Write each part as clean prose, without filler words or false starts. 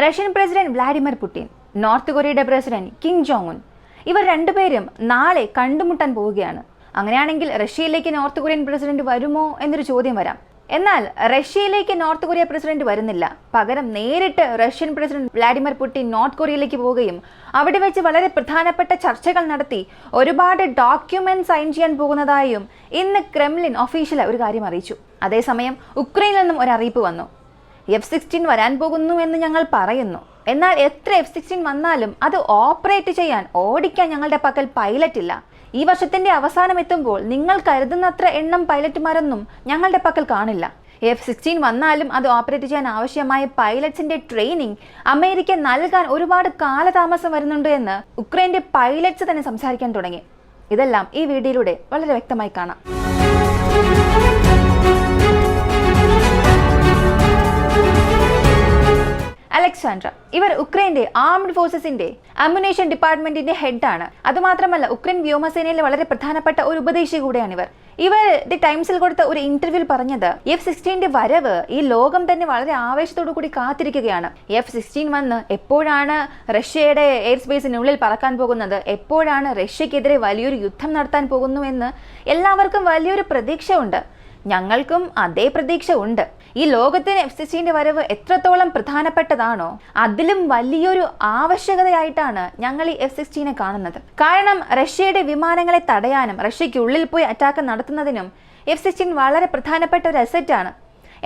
Russian president Vladimir Putin, north കൊറിയയുടെ president Kim Jong Un ഇവർ രണ്ടുപേരും നാളെ കണ്ടുമുട്ടാൻ പോവുകയാണ്. അങ്ങനെയാണെങ്കിൽ റഷ്യയിലേക്ക് നോർത്ത് കൊറിയൻ പ്രസിഡന്റ് വരുമോ എന്നൊരു ചോദ്യം വരാം. എന്നാൽ റഷ്യയിലേക്ക് നോർത്ത് കൊറിയ പ്രസിഡന്റ് വരുന്നില്ല. പകരം നേരിട്ട് Russian president Vladimir Putin north കൊറിയയിലേക്ക് പോവുകയും അവിടെ വെച്ച് വളരെ പ്രധാനപ്പെട്ട ചർച്ചകൾ നടത്തി ഒരുപാട് ഡോക്യുമെന്റ് സൈൻ ചെയ്യാൻ പോകുന്നതായും ഇന്ന് ക്രെംലിൻ ഒഫീഷ്യൽ ഒരു കാര്യം അറിയിച്ചു. അതേസമയം ഉക്രൈനിൽ നിന്നും ഒരു അറിയിപ്പ് വന്നു. F-16 വരാൻ പോകുന്നു എന്ന് ഞങ്ങൾ പറയുന്നു. എന്നാൽ എത്ര F-16 വന്നാലും അത് ഓപ്പറേറ്റ് ചെയ്യാൻ, ഓടിക്കാൻ ഞങ്ങളുടെ പക്കൽ പൈലറ്റ് ഇല്ല. ഈ വർഷത്തിന്റെ അവസാനം എത്തുമ്പോൾ നിങ്ങൾ കരുതുന്നത്ര എണ്ണം പൈലറ്റുമാരൊന്നും ഞങ്ങളുടെ പക്കൽ കാണില്ല. F-16 വന്നാലും അത് ഓപ്പറേറ്റ് ചെയ്യാൻ ആവശ്യമായ പൈലറ്റ്സിന്റെ ട്രെയിനിങ് അമേരിക്ക നൽകാൻ ഒരുപാട് കാലതാമസം വരുന്നുണ്ട് എന്ന് ഉക്രൈന്റെ പൈലറ്റ്സ് തന്നെ സംസാരിക്കാൻ തുടങ്ങി. ഇതെല്ലാം ഈ വീഡിയോയിലൂടെ വളരെ വ്യക്തമായി കാണാം. അലക്സാൻഡ്ര ഇവർ ഉക്രൈന്റെ ആർംഡ് ഫോഴ്സസിന്റെ അമ്യുനേഷൻ ഡിപ്പാർട്ട്മെന്റിന്റെ ഹെഡാണ്. അതുമാത്രമല്ല ഉക്രൈൻ വ്യോമസേനയിലെ വളരെ പ്രധാനപ്പെട്ട ഒരു ഉപദേശി കൂടെയാണ് ഇവർ ദി ടൈംസിൽ കൊടുത്ത ഒരു ഇന്റർവ്യൂവിൽ പറഞ്ഞത് F-16 വരവ് ഈ ലോകം തന്നെ വളരെ ആവേശത്തോടു കൂടി കാത്തിരിക്കുകയാണ്. F-16 വന്ന് എപ്പോഴാണ് റഷ്യയുടെ എയർ സ്പേസിനുള്ളിൽ പറക്കാൻ പോകുന്നത്, എപ്പോഴാണ് റഷ്യക്കെതിരെ വലിയൊരു യുദ്ധം നടത്താൻ പോകുന്നു എന്ന് എല്ലാവർക്കും വലിയൊരു പ്രതീക്ഷ ഉണ്ട്. ഞങ്ങൾക്കും അതേ പ്രതീക്ഷ ഉണ്ട്. ഈ ലോകത്തിന് F-16 വരവ് എത്രത്തോളം പ്രധാനപ്പെട്ടതാണോ അതിലും വലിയൊരു ആവശ്യകതയായിട്ടാണ് ഞങ്ങൾ ഈ F-16 കാണുന്നത്. കാരണം റഷ്യയുടെ വിമാനങ്ങളെ തടയാനും റഷ്യയ്ക്കുള്ളിൽ പോയി അറ്റാക്ക് നടത്തുന്നതിനും F-16 വളരെ പ്രധാനപ്പെട്ട ഒരു അസറ്റാണ്.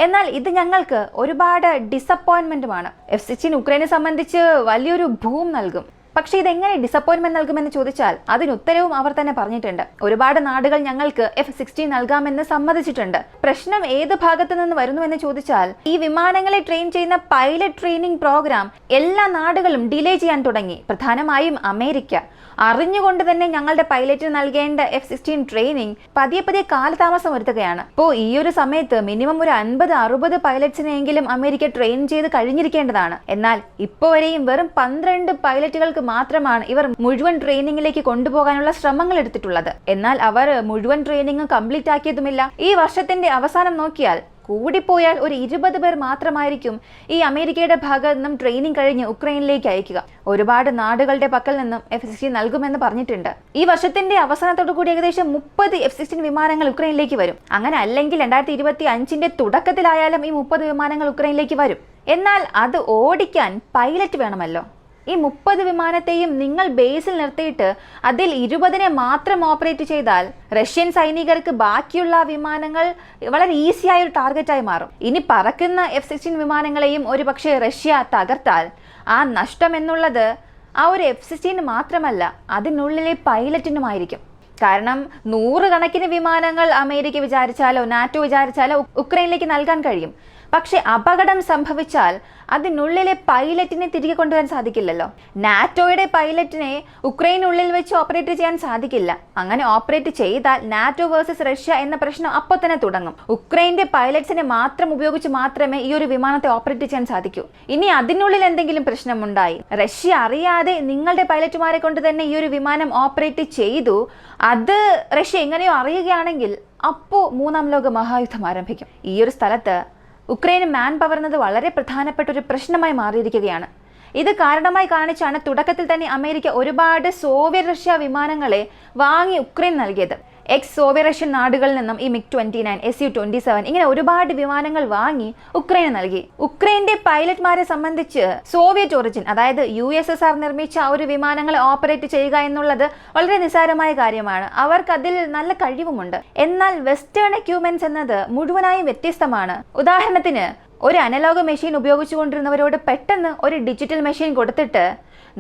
എന്നാൽ ഇത് ഞങ്ങൾക്ക് ഒരുപാട് ഡിസപ്പോയിൻമെന്റുമാണ്. F-16 ഉക്രൈനെ സംബന്ധിച്ച് വലിയൊരു ഭൂം നൽകും. പക്ഷെ ഇതെങ്ങനെ ഡിസപ്പോയിൻമെന്റ് നൽകുമെന്ന് ചോദിച്ചാൽ അതിന് ഉത്തരവും അവർ തന്നെ പറഞ്ഞിട്ടുണ്ട്. ഒരുപാട് നാടുകൾ ഞങ്ങൾക്ക് F-16 നൽകാമെന്ന് സമ്മതിച്ചിട്ടുണ്ട്. പ്രശ്നം ഏത് ഭാഗത്തു നിന്ന് വരുന്നുവെന്ന് ചോദിച്ചാൽ ഈ വിമാനങ്ങളെ ട്രെയിൻ ചെയ്യുന്ന പൈലറ്റ് ട്രെയിനിങ് പ്രോഗ്രാം എല്ലാ നാടുകളും ഡിലേ ചെയ്യാൻ തുടങ്ങി. പ്രധാനമായും അമേരിക്ക അറിഞ്ഞുകൊണ്ട് തന്നെ ഞങ്ങളുടെ പൈലറ്റിന് നൽകേണ്ട F-16 ട്രെയിനിങ് പതിയെ കാലതാമസം വരുത്തുകയാണ്. അപ്പോൾ ഈ ഒരു സമയത്ത് മിനിമം ഒരു 50-60 പൈലറ്റ്സിനെങ്കിലും അമേരിക്ക ട്രെയിൻ ചെയ്ത് കഴിഞ്ഞിരിക്കേണ്ടതാണ്. എന്നാൽ ഇപ്പോൾ വരെയും വെറും 12 പൈലറ്റുകൾക്ക് മാത്രമാണ് ഇവർ മുഴുവൻ ട്രെയിനിങ്ങിലേക്ക് കൊണ്ടുപോകാനുള്ള ശ്രമങ്ങൾ എടുത്തിട്ടുള്ളത്. എന്നാൽ അവർ മുഴുവൻ ട്രെയിനിങ് കംപ്ലീറ്റ് ആക്കിയതുമില്ല. ഈ വർഷത്തിന്റെ അവസാനം നോക്കിയാൽ കൂടിപ്പോയാൽ ഒരു 20 പേർ മാത്രമായിരിക്കും ഈ അമേരിക്കയുടെ ഭാഗത്ത് നിന്നും ട്രെയിനിങ് കഴിഞ്ഞ് ഉക്രൈനിലേക്ക് അയക്കുക. ഒരുപാട് നാടുകളുടെ പക്കൽ നിന്നും F-16 നൽകുമെന്ന് പറഞ്ഞിട്ടുണ്ട്. ഈ വർഷത്തിന്റെ അവസാനത്തോടു കൂടി ഏകദേശം 30 F-16 വിമാനങ്ങൾ ഉക്രൈനിലേക്ക് വരും. അങ്ങനെ അല്ലെങ്കിൽ 2025 തുടക്കത്തിലായാലും ഈ 30 വിമാനങ്ങൾ ഉക്രൈനിലേക്ക് വരും. എന്നാൽ അത് ഓടിക്കാൻ പൈലറ്റ് വേണമല്ലോ. ഈ 30 വിമാനത്തെയും നിങ്ങൾ ബേസിൽ നിർത്തിയിട്ട് അതിൽ 20നെ മാത്രം ഓപ്പറേറ്റ് ചെയ്താൽ റഷ്യൻ സൈനികർക്ക് ബാക്കിയുള്ള വിമാനങ്ങൾ വളരെ ഈസിയായ ഒരു ടാർഗറ്റായി മാറും. ഇനി പറക്കുന്ന F-16 വിമാനങ്ങളെയും ഒരു പക്ഷേ റഷ്യ തകർത്താൽ ആ നഷ്ടം എന്നുള്ളത് ആ ഒരു F-16 മാത്രമല്ല, അതിനുള്ളിലെ പൈലറ്റിനുമായിരിക്കും. കാരണം 100 കണക്കിന് വിമാനങ്ങൾ അമേരിക്ക വിചാരിച്ചാലോ നാറ്റോ വിചാരിച്ചാലോ ഉക്രൈനിലേക്ക് നൽകാൻ കഴിയും. പക്ഷെ അപകടം സംഭവിച്ചാൽ അതിനുള്ളിലെ പൈലറ്റിനെ തിരികെ കൊണ്ടുവരാൻ സാധിക്കില്ലല്ലോ. നാറ്റോയുടെ പൈലറ്റിനെ ഉക്രൈനുള്ളിൽ വെച്ച് ഓപ്പറേറ്റ് ചെയ്യാൻ സാധിക്കില്ല. അങ്ങനെ ഓപ്പറേറ്റ് ചെയ്താൽ നാറ്റോ വേഴ്സസ് റഷ്യ എന്ന പ്രശ്നം അപ്പോൾ തന്നെ തുടങ്ങും. ഉക്രൈന്റെ പൈലറ്റ്സിനെ മാത്രം ഉപയോഗിച്ച് മാത്രമേ ഈ ഒരു വിമാനത്തെ ഓപ്പറേറ്റ് ചെയ്യാൻ സാധിക്കൂ. ഇനി അതിനുള്ളിൽ എന്തെങ്കിലും പ്രശ്നമുണ്ടായി റഷ്യ അറിയാതെ നിങ്ങളുടെ പൈലറ്റുമാരെ കൊണ്ട് തന്നെ ഈ ഒരു വിമാനം ഓപ്പറേറ്റ് ചെയ്തു, അത് റഷ്യ എങ്ങനെയോ അറിയുകയാണെങ്കിൽ അപ്പോൾ 3ാം ലോക മഹായുദ്ധം ആരംഭിക്കും. ഈ ഒരു സ്ഥലത്ത് ഉക്രൈന് മാൻ പവർ എന്നത് വളരെ പ്രധാനപ്പെട്ട ഒരു പ്രശ്നമായി മാറിയിരിക്കുകയാണ്. ഇത് കാരണമായി കാണിച്ചാണ് തുടക്കത്തിൽ തന്നെ അമേരിക്ക ഒരുപാട് സോവിയറ്റ് റഷ്യ വിമാനങ്ങളെ വാങ്ങി ഉക്രൈൻ നൽകിയത്. എക്സ് സോവിയറ്റ് റഷ്യൻ നാടുകളിൽ നിന്നും ഈ MiG-29, Su-27 ഇങ്ങനെ ഒരുപാട് വിമാനങ്ങൾ വാങ്ങി ഉക്രൈന് നൽകി. ഉക്രൈന്റെ പൈലറ്റ്മാരെ സംബന്ധിച്ച് സോവിയറ്റ് ഒറിജിൻ, അതായത് USSR നിർമ്മിച്ച ആ ഒരു വിമാനങ്ങളെ ഓപ്പറേറ്റ് ചെയ്യുക എന്നുള്ളത് വളരെ നിസ്സാരമായ കാര്യമാണ്. അവർക്ക് അതിൽ നല്ല കഴിവുമുണ്ട്. എന്നാൽ വെസ്റ്റേൺ എക്യുപ്മെന്റ്സ് എന്നത് മുഴുവനായും വ്യത്യസ്തമാണ്. ഉദാഹരണത്തിന് ഒരു അനലോഗ് മെഷീൻ ഉപയോഗിച്ചുകൊണ്ടിരുന്നവരോട് പെട്ടെന്ന് ഒരു ഡിജിറ്റൽ മെഷീൻ കൊടുത്തിട്ട്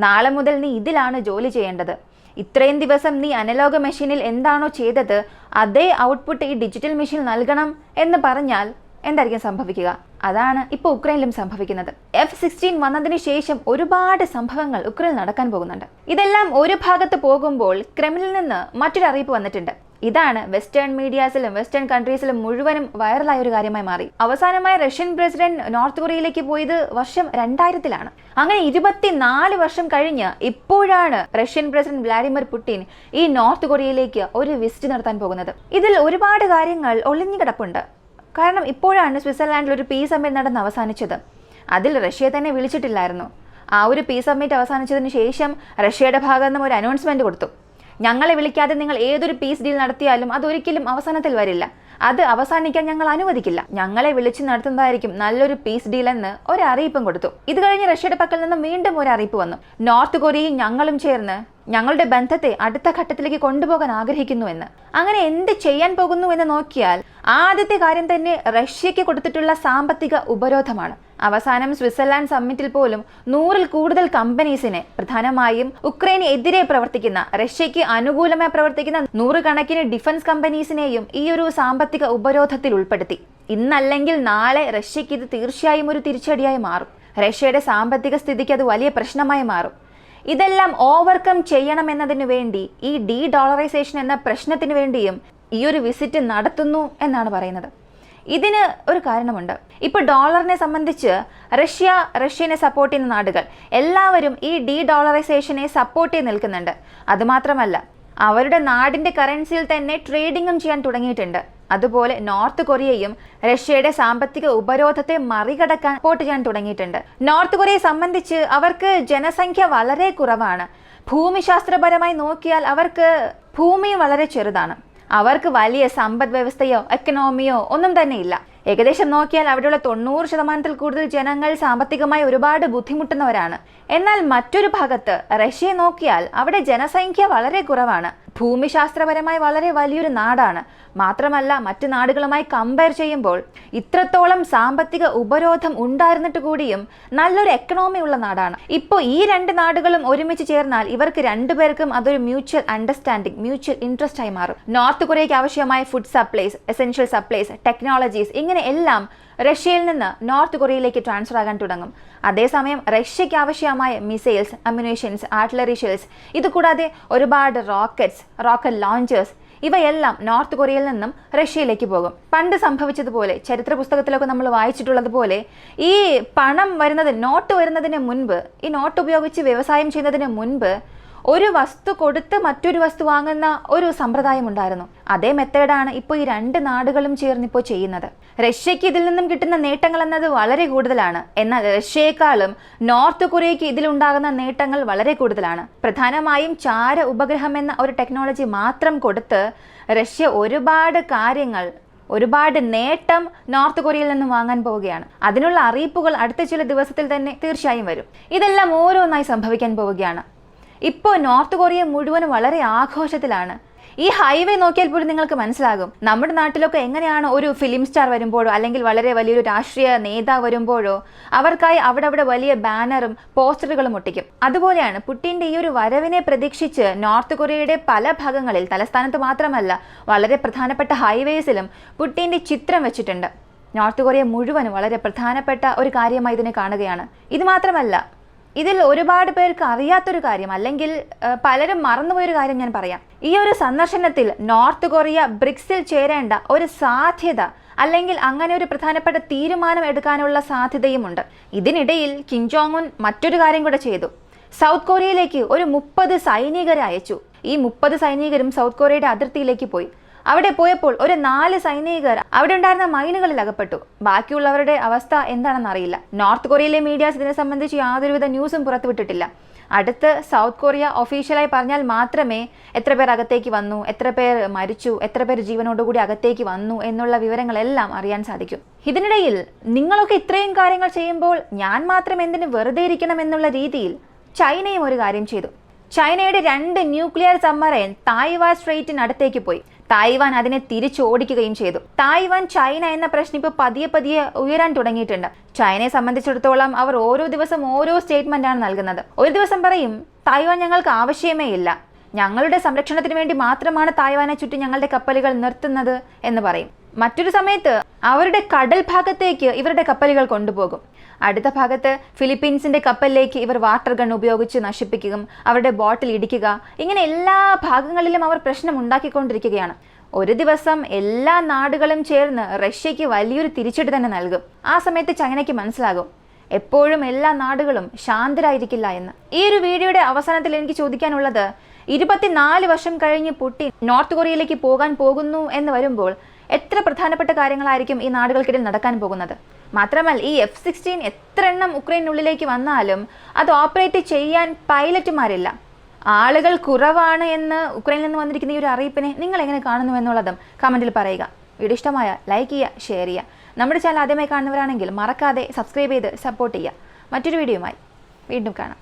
നാളെ മുതൽ നീ ഇതിലാണ് ജോലി ചെയ്യേണ്ടത്, ഇത്രയും ദിവസം നീ അനലോഗ് മെഷീനിൽ എന്താണോ ചെയ്തത് അതേ ഔട്ട്പുട്ട് ഈ ഡിജിറ്റൽ മെഷീൻ നൽകണം എന്ന് പറഞ്ഞാൽ എന്തായിരിക്കും സംഭവിക്കുക? അതാണ് ഇപ്പോൾ ഉക്രൈനിലും സംഭവിക്കുന്നത്. F-16 വന്നതിന് ശേഷം ഒരുപാട് സംഭവങ്ങൾ ഉക്രൈനിൽ നടക്കാൻ പോകുന്നുണ്ട്. ഇതെല്ലാം ഒരു ഭാഗത്ത് പോകുമ്പോൾ ക്രെംലിനിൽ നിന്ന് മറ്റൊരു അറിയിപ്പ് വന്നിട്ടുണ്ട്. ഇതാണ് വെസ്റ്റേൺ മീഡിയാസിലും വെസ്റ്റേൺ കൺട്രീസിലും മുഴുവനും വൈറലായ ഒരു കാര്യമായി മാറി. അവസാനമായി റഷ്യൻ പ്രസിഡന്റ് നോർത്ത് കൊറിയയിലേക്ക് പോയത് വർഷം 2000-ലാണ്. അങ്ങനെ 24 വർഷം കഴിഞ്ഞ് ഇപ്പോഴാണ് റഷ്യൻ പ്രസിഡന്റ് വ്ളാഡിമിർ പുടിൻ ഈ നോർത്ത് കൊറിയയിലേക്ക് ഒരു വിസിറ്റ് നടത്താൻ പോകുന്നത്. ഇതിൽ ഒരുപാട് കാര്യങ്ങൾ ഒളിഞ്ഞു കിടപ്പുണ്ട്. കാരണം ഇപ്പോഴാണ് സ്വിറ്റ്സർലാൻഡിൽ ഒരു പീസ് സമ്മിറ്റ് നടന്ന് അവസാനിച്ചത്. അതിൽ റഷ്യയെ തന്നെ വിളിച്ചിട്ടില്ലായിരുന്നു. ആ ഒരു പീസ് സബ്മിറ്റ് അവസാനിച്ചതിന് ശേഷം റഷ്യയുടെ ഭാഗത്ത് നിന്നും ഒരു അനൗൺസ്മെന്റ് കൊടുത്തു. ഞങ്ങളെ വിളിക്കാതെ നിങ്ങൾ ഏതൊരു പീസ് ഡീൽ നടത്തിയാലും അതൊരിക്കലും അവസാനത്തിൽ വരില്ല, അത് അവസാനിക്കാൻ ഞങ്ങൾ അനുവദിക്കില്ല, ഞങ്ങളെ വിളിച്ച് നടത്തുന്നതായിരിക്കും നല്ലൊരു പീസ് ഡീൽ എന്ന് ഒരു അറിയിപ്പും കൊടുത്തു. ഇത് കഴിഞ്ഞ് റഷ്യയുടെ പക്കൽ നിന്നും വീണ്ടും ഒരു അറിയിപ്പ് വന്നു. നോർത്ത് കൊറിയയും ഞങ്ങളും ചേർന്ന് ഞങ്ങളുടെ ബന്ധത്തെ അടുത്ത ഘട്ടത്തിലേക്ക് കൊണ്ടുപോകാൻ ആഗ്രഹിക്കുന്നു എന്ന്. അങ്ങനെ എന്ത് ചെയ്യാൻ പോകുന്നു എന്ന് നോക്കിയാൽ ആദ്യത്തെ കാര്യം തന്നെ റഷ്യക്ക് കൊടുത്തിട്ടുള്ള സാമ്പത്തിക ഉപരോധമാണ്. അവസാനം സ്വിറ്റ്സർലാൻഡ് സമ്മിറ്റിൽ പോലും 100-ൽ കൂടുതൽ കമ്പനീസിനെ, പ്രധാനമായും ഉക്രൈന് എതിരെ പ്രവർത്തിക്കുന്ന, റഷ്യക്ക് അനുകൂലമായി പ്രവർത്തിക്കുന്ന 100 കണക്കിന് ഡിഫൻസ് കമ്പനീസിനെയും ഈ ഒരു സാമ്പത്തിക ഉപരോധത്തിൽ ഉൾപ്പെടുത്തി. ഇന്നല്ലെങ്കിൽ നാളെ റഷ്യക്ക് ഇത് തീർച്ചയായും ഒരു തിരിച്ചടിയായി മാറും. റഷ്യയുടെ സാമ്പത്തിക സ്ഥിതിക്ക് അത് വലിയ പ്രശ്നമായി മാറും. ഇതെല്ലാം ഓവർകം ചെയ്യണമെന്നതിനു വേണ്ടി, ഈ ഡോളറൈസേഷൻ എന്ന പ്രശ്നത്തിന് വേണ്ടിയും ഈ ഒരു വിസിറ്റ് നടത്തുന്നു എന്നാണ് പറയുന്നത്. ഇതിന് ഒരു കാരണമുണ്ട്. ഇപ്പോൾ ഡോളറിനെ സംബന്ധിച്ച് റഷ്യനെ സപ്പോർട്ട് ചെയ്യുന്ന നാടുകൾ എല്ലാവരും ഈ ഡോളറൈസേഷനെ സപ്പോർട്ട് ചെയ്ത് നിൽക്കുന്നുണ്ട്. അതുമാത്രമല്ല, അവരുടെ നാടിൻ്റെ കറൻസിയിൽ തന്നെ ട്രേഡിങ്ങും ചെയ്യാൻ തുടങ്ങിയിട്ടുണ്ട്. അതുപോലെ നോർത്ത് കൊറിയയും റഷ്യയുടെ സാമ്പത്തിക ഉപരോധത്തെ മറികടക്കാൻ സപ്പോർട്ട് ചെയ്യാൻ തുടങ്ങിയിട്ടുണ്ട്. നോർത്ത് കൊറിയയെ സംബന്ധിച്ച് അവർക്ക് ജനസംഖ്യ വളരെ കുറവാണ്. ഭൂമിശാസ്ത്രപരമായി നോക്കിയാൽ അവർക്ക് ഭൂമി വളരെ ചെറുതാണ്. അവർക്ക് വലിയ സമ്പദ് വ്യവസ്ഥയോ എക്കണോമിയോ ഒന്നും തന്നെ ഇല്ല. ഏകദേശം നോക്കിയാൽ അവിടെയുള്ള 90% കൂടുതൽ ജനങ്ങൾ സാമ്പത്തികമായി ഒരുപാട് ബുദ്ധിമുട്ടുന്നവരാണ്. എന്നാൽ മറ്റൊരു ഭാഗത്ത് റഷ്യയെ നോക്കിയാൽ അവിടെ ജനസംഖ്യ വളരെ കുറവാണ്. ഭൂമിശാസ്ത്രപരമായി വളരെ വലിയൊരു നാടാണ്. മാത്രമല്ല, മറ്റു നാടുകളുമായി കമ്പയർ ചെയ്യുമ്പോൾ ഇത്രത്തോളം സാമ്പത്തിക ഉപരോധം ഉണ്ടായിരുന്നിട്ട് കൂടിയും നല്ലൊരു എക്കണോമി ഉള്ള നാടാണ്. ഇപ്പോൾ ഈ 2 നാടുകളും ഒരുമിച്ച് ചേർന്നാൽ ഇവർക്ക് രണ്ടുപേർക്കും അതൊരു മ്യൂച്വൽ അണ്ടർസ്റ്റാൻഡിംഗ്, മ്യൂച്വൽ ഇൻട്രസ്റ്റ് ആയി മാറും. നോർത്ത് കൊറിയയ്ക്ക് ആവശ്യമായ food supplies, essential supplies, technologies, ഇങ്ങനെ എല്ലാം റഷ്യയിൽ നിന്ന് നോർത്ത് കൊറിയയിലേക്ക് ട്രാൻസ്ഫർ ആകാൻ തുടങ്ങും. അതേസമയം റഷ്യയ്ക്ക് ആവശ്യമായ മിസൈൽസ്, അമ്യുനേഷൻസ്, ആർട്ടിലറി ഷെൽസ്, ഇതുകൂടാതെ ഒരുപാട് റോക്കറ്റ് ലോഞ്ചേഴ്സ്, ഇവയെല്ലാം നോർത്ത് കൊറിയയിൽ നിന്നും റഷ്യയിലേക്ക് പോകും. പണ്ട് സംഭവിച്ചതുപോലെ, ചരിത്ര പുസ്തകത്തിലൊക്കെ നമ്മൾ വായിച്ചിട്ടുള്ളതുപോലെ, ഈ പണം വരുന്നത്, നോട്ട് വരുന്നതിന് മുൻപ്, ഈ നോട്ട് ഉപയോഗിച്ച് വ്യവസായം ചെയ്യുന്നതിന് മുൻപ് ഒരു വസ്തു കൊടുത്ത് മറ്റൊരു വസ്തു വാങ്ങുന്ന ഒരു സമ്പ്രദായം ഉണ്ടായിരുന്നു. അതേ മെത്തേഡാണ് ഇപ്പോൾ ഈ 2 നാടുകളും ചേർന്ന് ഇപ്പോൾ ചെയ്യുന്നത്. റഷ്യക്ക് ഇതിൽ നിന്നും കിട്ടുന്ന നേട്ടങ്ങൾ എന്നത് വളരെ കൂടുതലാണ്. എന്നാൽ റഷ്യയെക്കാളും നോർത്ത് കൊറിയയ്ക്ക് ഇതിലുണ്ടാകുന്ന നേട്ടങ്ങൾ വളരെ കൂടുതലാണ്. പ്രധാനമായും ചാര ഉപഗ്രഹം എന്ന ഒരു ടെക്നോളജി മാത്രം കൊടുത്ത് റഷ്യ ഒരുപാട് നേട്ടം നോർത്ത് കൊറിയയിൽ നിന്നും വാങ്ങാൻ പോവുകയാണ്. അതിനുള്ള അറിയിപ്പുകൾ അടുത്ത ചില ദിവസത്തിൽ തന്നെ തീർച്ചയായും വരും. ഇതെല്ലാം ഓരോന്നായി സംഭവിക്കാൻ പോവുകയാണ്. ഇപ്പോൾ നോർത്ത് കൊറിയ മുഴുവനും വളരെ ആഘോഷത്തിലാണ്. ഈ ഹൈവേ നോക്കിയാൽ പോലും നിങ്ങൾക്ക് മനസ്സിലാകും, നമ്മുടെ നാട്ടിലൊക്കെ എങ്ങനെയാണ് ഒരു ഫിലിം സ്റ്റാർ വരുമ്പോഴോ അല്ലെങ്കിൽ വളരെ വലിയൊരു രാഷ്ട്രീയ നേതാവ് വരുമ്പോഴോ അവർക്കായി അവിടെ വലിയ ബാനറും പോസ്റ്ററുകളും ഒട്ടിക്കും. അതുപോലെയാണ് പുടിന്റെ ഈ ഒരു വരവിനെ പ്രതീക്ഷിച്ച് നോർത്ത് കൊറിയയുടെ പല ഭാഗങ്ങളിൽ, തലസ്ഥാനത്ത് മാത്രമല്ല വളരെ പ്രധാനപ്പെട്ട ഹൈവേസിലും പുടിന്റെ ചിത്രം വെച്ചിട്ടുണ്ട്. നോർത്ത് കൊറിയ മുഴുവനും വളരെ പ്രധാനപ്പെട്ട ഒരു കാര്യമായി ഇതിനെ കാണുകയാണ്. ഇത് മാത്രമല്ല, ഇതിൽ ഒരുപാട് പേർക്ക് അറിയാത്തൊരു കാര്യം, അല്ലെങ്കിൽ പലരും മറന്നുപോയൊരു കാര്യം ഞാൻ പറയാം. ഈ ഒരു സന്ദർശനത്തിൽ നോർത്ത് കൊറിയ ബ്രിക്സിൽ ചേരേണ്ട ഒരു സാധ്യത, അല്ലെങ്കിൽ അങ്ങനെ ഒരു പ്രധാനപ്പെട്ട തീരുമാനം എടുക്കാനുള്ള സാധ്യതയുമുണ്ട്. ഇതിനിടയിൽ കിം ജോങ് ഉൻ മറ്റൊരു കാര്യം കൂടെ ചെയ്തു. സൗത്ത് കൊറിയയിലേക്ക് ഒരു 30 സൈനികരെ അയച്ചു. ഈ 30 സൈനികരും സൗത്ത് കൊറിയയുടെ അതിർത്തിയിലേക്ക് പോയി. അവിടെ പോയപ്പോൾ ഒരു 4 സൈനികർ അവിടെ ഉണ്ടായിരുന്ന മൈനുകളിൽ അകപ്പെട്ടു. ബാക്കിയുള്ളവരുടെ അവസ്ഥ എന്താണെന്ന് അറിയില്ല. നോർത്ത് കൊറിയയിലെ മീഡിയാസ് ഇതിനെ സംബന്ധിച്ച് യാതൊരുവിധ ന്യൂസും പുറത്തുവിട്ടിട്ടില്ല. അടുത്ത് സൗത്ത് കൊറിയ ഒഫീഷ്യലായി പറഞ്ഞാൽ മാത്രമേ എത്ര പേർ അകത്തേക്ക് വന്നു, എത്ര പേർ മരിച്ചു, എത്ര പേർ ജീവനോടുകൂടി അകത്തേക്ക് വന്നു എന്നുള്ള വിവരങ്ങളെല്ലാം അറിയാൻ സാധിക്കും. ഇതിനിടയിൽ നിങ്ങളൊക്കെ ഇത്രയും കാര്യങ്ങൾ ചെയ്യുമ്പോൾ ഞാൻ മാത്രം എന്തിന് വെറുതെ ഇരിക്കണം എന്നുള്ള രീതിയിൽ ചൈനയും ഒരു കാര്യം ചെയ്തു. ചൈനയുടെ 2 ന്യൂക്ലിയർ സബ്മറൈൻ തായ്വാൻ സ്ട്രെയിറ്റിനടുത്തേക്ക് പോയി. തായ്വാൻ അതിനെ തിരിച്ചോടിക്കുകയും ചെയ്തു. തായ്വാൻ ചൈന എന്ന പ്രശ്നം ഇപ്പോൾ പതിയെ ഉയരാൻ തുടങ്ങിയിട്ടുണ്ട്. ചൈനയെ സംബന്ധിച്ചിടത്തോളം അവർ ഓരോ ദിവസം ഓരോ സ്റ്റേറ്റ്മെന്റാണ് നൽകുന്നത്. ഒരു ദിവസം പറയും, തായ്വാൻ ഞങ്ങൾക്ക് ആവശ്യമേ ഇല്ല, ഞങ്ങളുടെ സംരക്ഷണത്തിന് വേണ്ടി മാത്രമാണ് തായ്വാനെ ചുറ്റി ഞങ്ങളുടെ കപ്പലുകൾ നിർത്തുന്നത് എന്ന് പറയും. മറ്റൊരു സമയത്ത് അവരുടെ കടൽ ഭാഗത്തേക്ക് ഇവരുടെ കപ്പലുകൾ കൊണ്ടുപോകും. അടുത്ത ഭാഗത്ത് ഫിലിപ്പീൻസിന്റെ കപ്പലിലേക്ക് ഇവർ വാട്ടർ ഗൺ ഉപയോഗിച്ച് നശിപ്പിക്കുകയും അവരുടെ ബോട്ടിൽ ഇടിക്കുക, ഇങ്ങനെ എല്ലാ ഭാഗങ്ങളിലും അവർ പ്രശ്നം ഉണ്ടാക്കിക്കൊണ്ടിരിക്കുകയാണ്. ഒരു ദിവസം എല്ലാ നാടുകളും ചേർന്ന് റഷ്യക്ക് വലിയൊരു തിരിച്ചടി തന്നെ നൽകും. ആ സമയത്ത് ചൈനയ്ക്ക് മനസ്സിലാകും എപ്പോഴും എല്ലാ നാടുകളും ശാന്തരായിരിക്കില്ല എന്ന്. ഈ ഒരു വീഡിയോയുടെ അവസാനത്തിൽ എനിക്ക് ചോദിക്കാനുള്ളത്, 24 വർഷം കഴിഞ്ഞ് പുടിൻ നോർത്ത് കൊറിയയിലേക്ക് പോകാൻ പോകുന്നു എന്ന് വരുമ്പോൾ എത്ര പ്രധാനപ്പെട്ട കാര്യങ്ങളായിരിക്കും ഈ നാടുകൾക്കിടയിൽ നടക്കാൻ പോകുന്നത്? മാത്രമല്ല ഈ F-16 എത്ര എണ്ണം ഉക്രൈനുള്ളിലേക്ക് വന്നാലും അത് ഓപ്പറേറ്റ് ചെയ്യാൻ പൈലറ്റുമാരില്ല. ആളുകൾ കുറവാണ് എന്ന് ഉക്രൈനിൽ നിന്ന് വന്നിരിക്കുന്ന ഈ ഒരു അറിയിപ്പിനെ നിങ്ങൾ എങ്ങനെ കാണുന്നു എന്നുള്ളതും കമൻറ്റിൽ പറയുക. വീഡിയോ ഇഷ്ടമായ ലൈക്ക് ചെയ്യുക, ഷെയർ ചെയ്യുക. നമ്മുടെ ചാനൽ ആദ്യമായി കാണുന്നവരാണെങ്കിൽ മറക്കാതെ സബ്സ്ക്രൈബ് ചെയ്ത് സപ്പോർട്ട് ചെയ്യുക. മറ്റൊരു വീഡിയോയുമായി വീണ്ടും കാണാം.